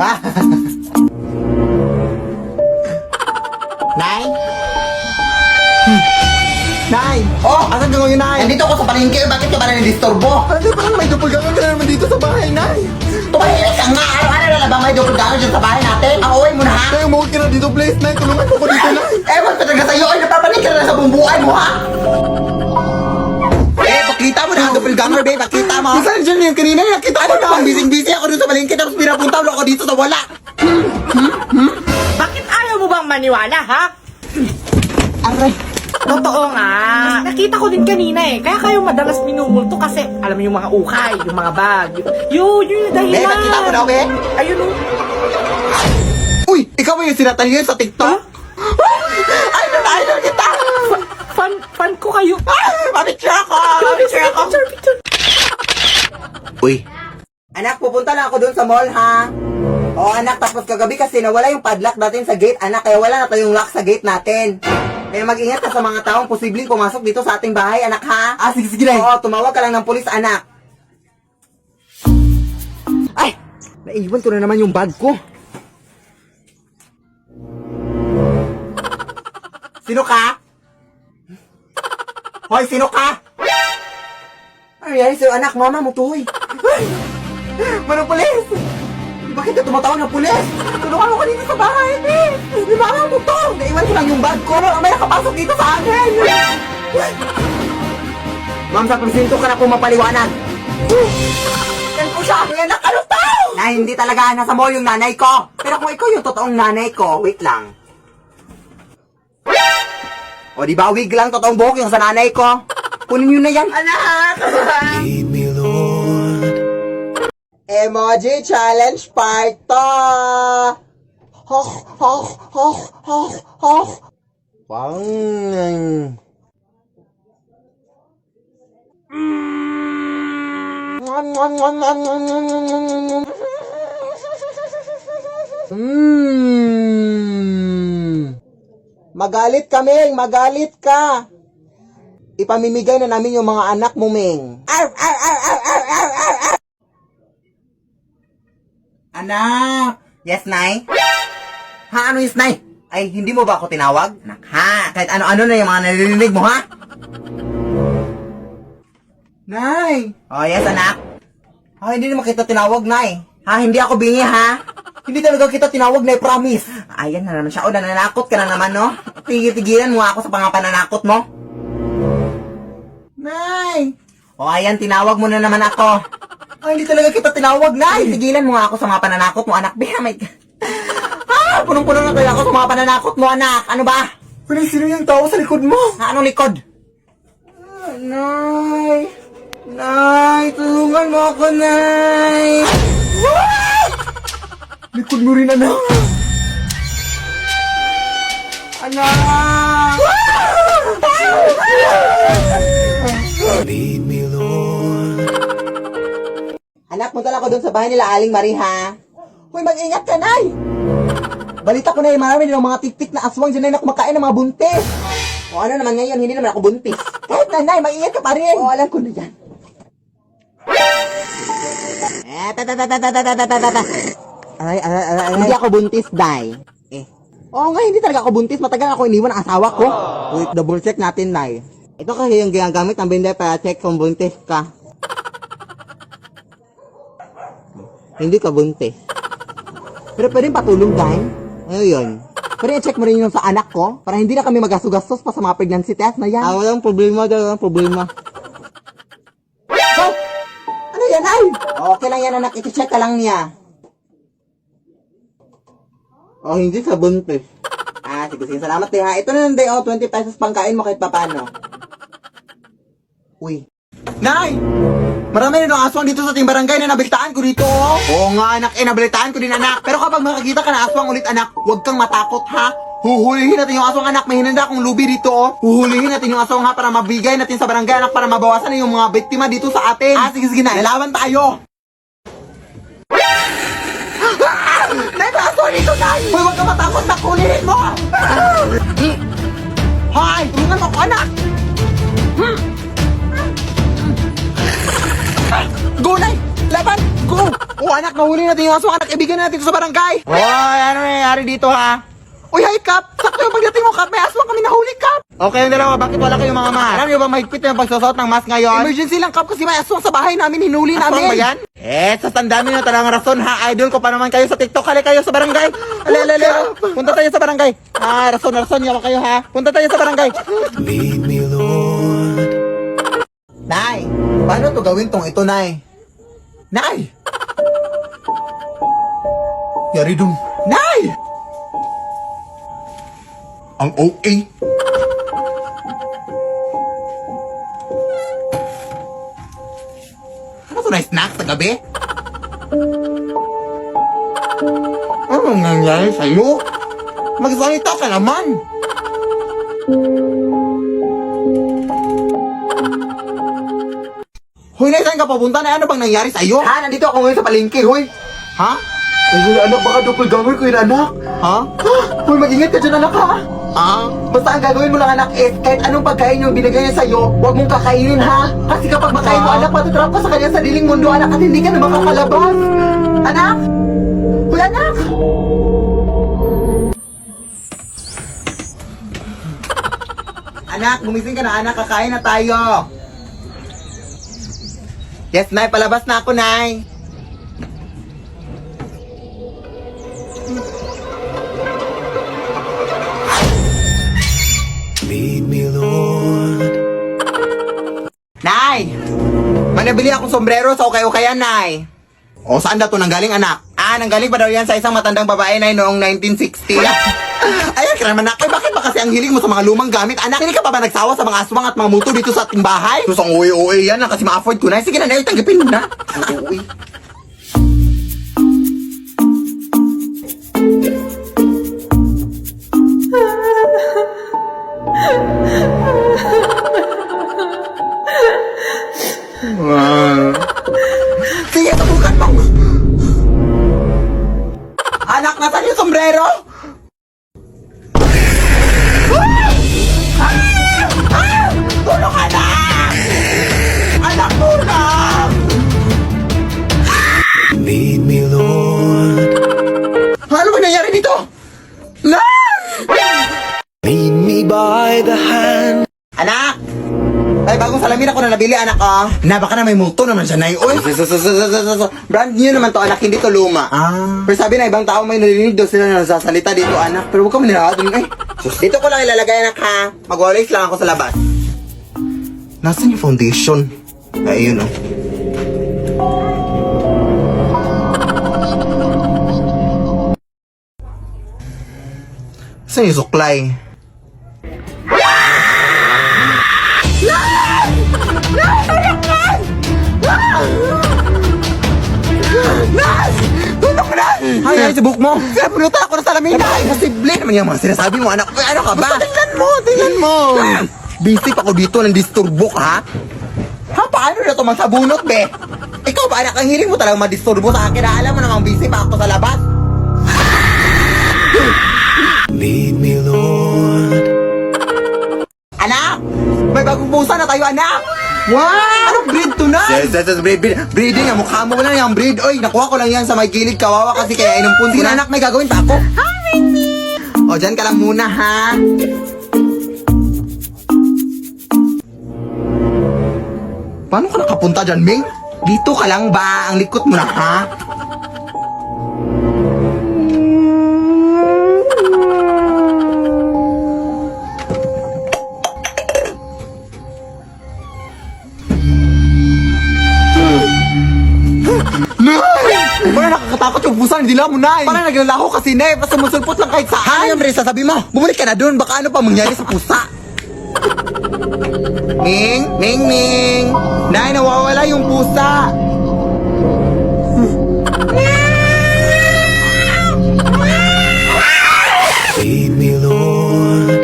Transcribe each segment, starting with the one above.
Ha? Nay? Nay! Oh! Asan ka ngayon, Nay? Nandito ako sa palengke, bakit ka ba na-disturbo? Ano parang may doppelganger ka na naman dito sa bahay, Nay? Tumahimik ka nga! Araw-araw na lang ba may doppelganger dyan sa bahay natin? Ang uwi mo na ha? Nay, umuwi ka na dito, please, Nay. Tulungan mo ko dito, Nay. Ewan ko talaga sa'yo, ay napapanik ka na sa bumbuan mo ha? Pakita mo na ang doppelganger, babe, pakita mo! Saan dyan yung kanina? Nakita ko na. Ang busy-busy ako dun sa palengke tapos pinapunta ako dito sa wala! Bakit ayaw mo bang maniwala, ha? Aray! Totoo nga. Nakita ko din kanina eh. Kaya kayo madalas minumulto kasi alam mo yung mga ukay, yung mga bag. Yun yung dahilan. Babe, pakita mo na, babe! Ayun o. Uy, ikaw ba yung sinatalihan sa TikTok? Idol kita! Fan ko kayo. Mapicture ako! Mapicture ako! Picture. Uy! Anak, pupunta lang ako dun sa mall, ha? Oo, anak, tapos kagabi kasi nawala yung padlock natin sa gate, anak, kaya wala na tayong lock sa gate natin. Kaya mag-ingat ka sa mga taong posibleng pumasok dito sa ating bahay, anak, ha? Ah, sige, sige, Nay. Oo, tumawag ka lang ng pulis, anak. Ay! Naiwan ko na naman yung bag ko. Sino ka? Hoy, sino ka? Ano yan sa'yo, anak? Mama mo to, hoy. Manong pulis! Bakit ka tumatawag ng pulis? Tulungan mo ka dito sa bahay, eh! Di mama mo to! Naiwan ko lang yung bag ko. May nakapasok dito sa akin! Ma'am, sa presinto ka na kung mapaliwanag. Yan ko siya! Anak, ano to? Na hindi talaga nasa mall yung nanay ko. Pero kung ikaw yung totoong nanay ko, wait lang. O di ba, wig lang, totoong buhok yung sa nanay ko. Kunin nyo na yan. Anak! Lead me, Lord. Emoji challenge part to! Hoh, hoh, hoh, hoh, hoh. Pang... Magalit ka, Ming. Magalit ka. Ipamimigay na namin yung mga anak mo, Ming. Arr, arr, arr, arr, arr, arr, arr, arr. Anak! Yes, Nay? Ha? Ano yes, Nay? Ay, hindi mo ba ako tinawag? Anak, ha? Kahit ano-ano na yung mga naririnig mo, ha? Nay! Oh, yes, anak? Oh, hindi naman kita tinawag, Nay. Ha? Hindi ako bingi, ha? Hindi talaga kita tinawag, Nay, promise. Ayan na naman siya. O, nananakot ka na naman, no? Tigil-tigilan mo ako sa mga pananakot mo. Nay! O, ayan, tinawag mo na naman ako. Ay, hindi talaga kita tinawag, Nay. Tigilan mo nga ako sa mga pananakot mo, anak. Beha, my God. Ah, punong-puno na kaya ako sa mga pananakot mo, anak. Ano ba? Sino yung tao sa likod mo? Ha, anong likod? Nay! Nay, tulungan mo ako, Nay! Likod mo rin, anak. Anak! Lead me, Lord. Anak, punta lang ako doon sa bahay nila Aling Marie, ha? Uy, mag-ingat ka, Nay! Balita ko na marami ng mga tiktik na aswang dyan na kumakain ng mga buntis. O ano naman ngayon, hindi naman ako buntis. Kahit na, Nay, mag-ingat ka pa rin. O, alam ko na yan. Hindi ako buntis, Day. Oo nga, hindi talaga ako buntis. Matagal ako iniwan ang asawa ko. Wait, double check natin, Nay. Ito kasi yung ginagamit ng binder para check kung buntis ka. Hindi ka buntis. Pero pwedeng patulong, Day. Ano yun? Pwede i-check mo rin yung sa anak ko para hindi na kami magastugastos pa sa mga pregnancy test na yan. Ah, walang problema, walang problema. So, ano yan, ay? Okay lang yan, anak. I-check ka lang niya. Oh, hindi sa buntis. Ah, sige, sige. Salamat, ha. Ito na lang, Day. Oh, 20 pesos pangkain mo kahit papano. Uy. Nay! Marami na aswang dito sa ating barangay na nabalitaan ko dito, oh. Oo nga, anak, nabalitaan ko din, anak. Pero kapag makakita ka na aswang ulit, anak, huwag kang matakot, ha? Huhulihin natin yung aswang, anak. May hinanda akong lubi dito, oh. Huhulihin natin yung aswang, ha, para mabigay natin sa barangay, anak, para mabawasan na yung mga biktima dito sa atin. Ah, sige, sige, na. Lalaban tayo. Nay, may aswang dito, Nay! Hoy, huwag kang matakot, nak. Hulihin mo! Hoy, tulungan mo ako, anak! Go, Nay! Laban! Go! go! Oh, anak, nahuli natin yung aswang anak. Ibigan na natin ito sa barangay. Hoy, ano nangyayari dito, ha? Uy, hi, Kap! Sakto yung pagdating mo, Kap. May aswang kami nahuli, Kap. Okay, yung dalawa. Bakit wala kayong mga mahal? Alam niyo ba mahigpit na yung pagsusot ng mask ngayon? Emergency lang, Kap, kasi may aswang sa bahay namin. Hinuli namin. Aswang ba yan? Sa tandami na talagang rason, ha? Idol ko pa naman kayo sa TikTok. Hali kayo sa barangay. Ale. Punta tayo sa barangay. Rason. Yawa kayo, ha? Punta tayo sa barangay. Lead me, Lord. Nay, paano to gawin tong ito, Nay? Nay! Yari dun. Nay! Ang OA. Ano to na snack sa gabi? Anong nangyari sa'yo? Magsalita ka naman! Hoy, Nay, saan ka papunta na? Ano bang nangyari sa'yo? Ha? Nandito ako ngayon sa palengke, hoy. Ha? Ay, anak, baka doppelganger ko yun, anak. Ha? Hoy, mag-ingat ka dyan, anak, ha? Basta ang gagawin mo lang, anak, is kahit anong pagkain yung binigay niya sa'yo, huwag mong kakainin, ha? Kasi kapag makain mo, anak, matatrap ka sa kanya sariling mundo, anak, at hindi ka na makakalabas. Anak? Hoy, anak! Anak, gumising ka na, anak, kakain na tayo. Yes, Nay, palabas na ako, Nay. Lead me, Lord. Nay! May nabili akong sombrero sa ukay-ukayan, Nay. O, saan na to nanggaling, anak? Nanggaling pa daw yan sa isang matandang babae, Nay, noong 1960. Ayan ka naman, anak. Bakit ba kasi ang hilig mo sa mga lumang gamit, anak? Hindi ka pa ba nagsawa sa mga aswang at mga multo dito sa ating bahay? Sus, ang uwi-uwi yan lang kasi ma-afford ko, Nay. Sige na, Nay, tanggapin mo na. Ang uwi. Sige, subukan mo. Anak, nasan yung sombrero? Tulong, anak! Anak, tulong! Lead me, Lord. Ano ba nangyari dito? Lead me by the hand. Anak! Ay, bagong salamin ako na nabili, anak, oh. Na, baka na may multo naman siya, Nay. Uy! Brand new naman to, anak, hindi to luma. Pero sabi na, ibang tao may narinig daw sila na nasasalita dito, anak. Pero huwag ka manirawa dun, ay. Dito ko lang ilalagay, anak, ha. Mag-walis lang ako sa labas. Nasaan yung foundation? Ay, yun, oh. Saan yung suklay? Ay, subok mo. Pinapunutan ako ng salamin. Ay, posible naman yung mga sinasabi mo, anak. Ay, ano ka ba? Tingnan mo. Bisip ako dito ng disturbo ka, ha? Ha, paano na ito magsabunot, be? Ikaw ba, anak, ang hiling mo talagang madisturbo sa akin? Alam mo namang bisip ako sa labas. Lead me, Lord. Anak! May bagong pusa na tayo, anak! Wow! Anong breed to na? Yes, breeding. Ang mukha mo lang yung breed. Oy, nakuha ko lang yan sa may gilid. Kawawa kasi kaya inumpun ko na. Anak, may gagawin pa ako. O, dyan ka lang muna, ha? Paano ka nakapunta dyan, Ming? Dito ka lang ba? Ang likot mo na, ha? Parang nakakatakot yung pusa, hindi lang mo, Nay. Parang naglalako kasi, Nay. Basta sumusulpot lang kahit saan. Ano yung sasabi mo? Bumalik ka na doon. Baka ano pa mangyari sa pusa. Ming! Nay, nawawala yung pusa. Lead me, Lord.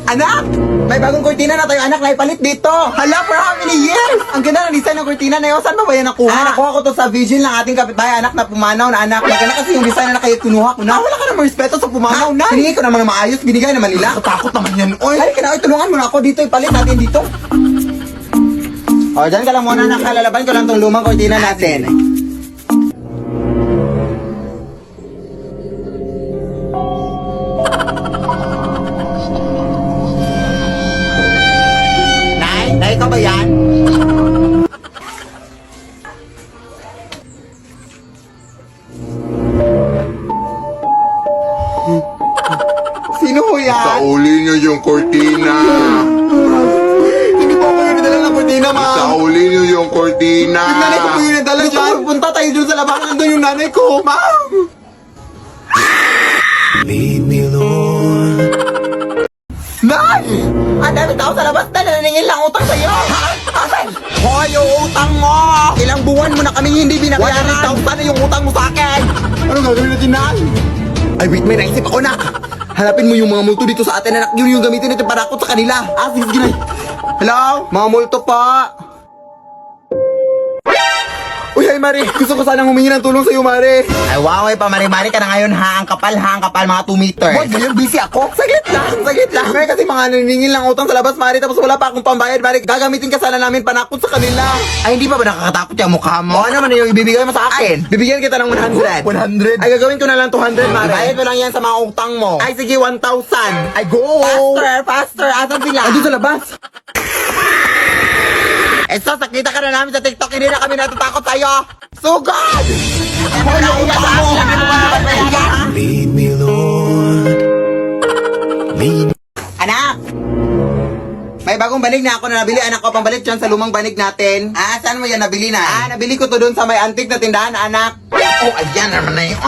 Anak! May bagong kurtina na tayo, anak, na ipalit dito. Hala, for how many years? Ang ganda ng design ng kurtina na yun. Saan ba yan nakuha? Nakuha ko to sa vision ng ating kapitbahay, anak, na pumanaw na anak. Maganda kasi yung design na kaya kinuha ko na. Wala ka namang respeto sa pumanaw na. Hiningi ko naman na maayos, binigay naman nila. Takot naman yan, oy. Halika na, tulungan mo na ako dito, ipalit natin dito. O, dyan ka lang muna, nakalalaban ko lang tong lumang kortina natin. Nay? Nay ka ba yan? Sino ho yan? Sauli niyo yung kortina. Hindi po ako yung nadala ng kortina, ma'am. Sauli niyo yung kortina. Yung nanay ko po yung nadala dyan. Punta tayo dun sa labas. Nandun yung nanay ko, ma'am. Lead me, Lord. Nay! Ang dami tao sa labas na naningil lang utang sa'yo. Ha? Asan? Hoy, yung utang mo! Ilang buwan mo na kaming hindi binabayaran. 100,000 na yung utang mo sa akin. Ano gagawin natin, Nay? Ay, wait, may naisip ako, nak. Hanapin mo yung mga multo dito sa atin, anak. Yun yung gamitin natin para akot sa kanila. Ah, sige, sige, Nay. Hello? Mga multo pa. Uy, ay, Mari. Gusto ko sanang humingi ng tulong sa'yo, Mari. Ay, wow, ay, pamari-mari ka na ngayon, ha? Ang kapal, mga 2 meters. Boy, ngayon, busy ako. Saglit lang. May kasi mga naningil lang utang sa labas, Mari. Tapos wala pa akong pambayad, Mari. Gagamitin ka sana namin panakot sa kanila. Ay, hindi pa ba nakakatakot yung mukha mo? Ano naman yung ibibigay mo sa akin? Bibigyan kita ng 100. 100? Ay, gagawin ko na lang 200, Mari. Bayad mo lang yan sa mga utang mo. Ay, sige, 1,000. Ay, go! Faster. Asan sila? Andun sa labas. Eh, so, sakita ka na namin sa TikTok, hindi na kami natatakot sa'yo. Sugod! Lead me, Lord. Lead Anak! May bagong banig na ako na nabili. Anak ko, pambalik dyan sa lumang banig natin. Ah, saan mo yan nabili na? Ah, nabili ko to doon sa may antique na tindahan, anak. Oh, ayan naman na yun.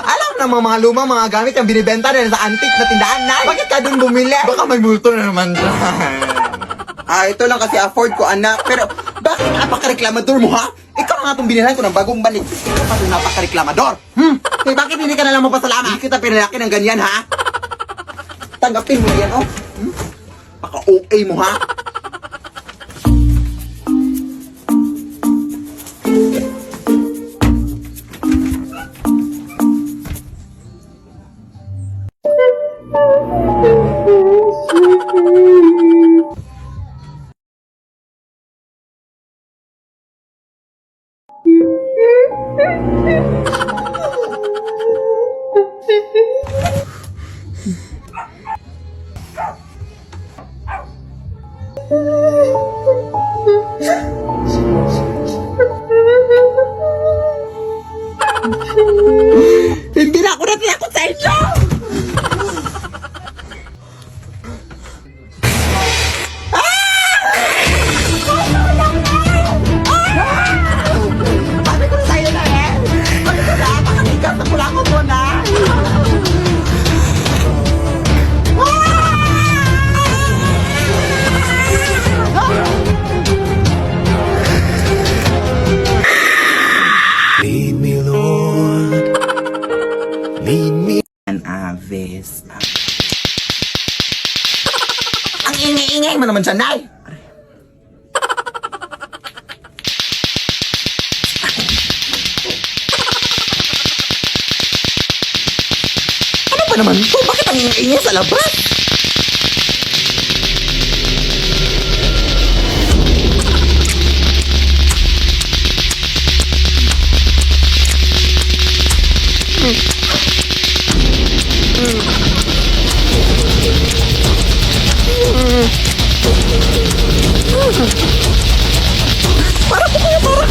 Alam na mga lumang mga gamit yung binibenta na sa antique na tindahan na. Bakit ka doon bumili? Baka may multo na naman dyan. Ah, ito lang kasi afford ko, anak. Pero, bakit napaka-reklamador mo, ha? Ikaw nga itong binilan ko ng bagong banig. Ikaw pa itong napaka-reklamador. Eh, bakit hindi ka na lang mapasalamat? Hindi kita pinalaki ng ganyan, ha? Tanggapin mo yan, oh. Paka-OA mo, ha? Hindi na ako natinakot sa inyo! Sabi ko na sa'yo na eh! Sabi ko na, makatigas na pula ko mo na! Lead me, Lord. Lead me. Aves. Ang ingay-ingay mo naman dyan, Nay! Ano ba naman to? Bakit ang ingay-ingay sa labas? Para po kayo, para!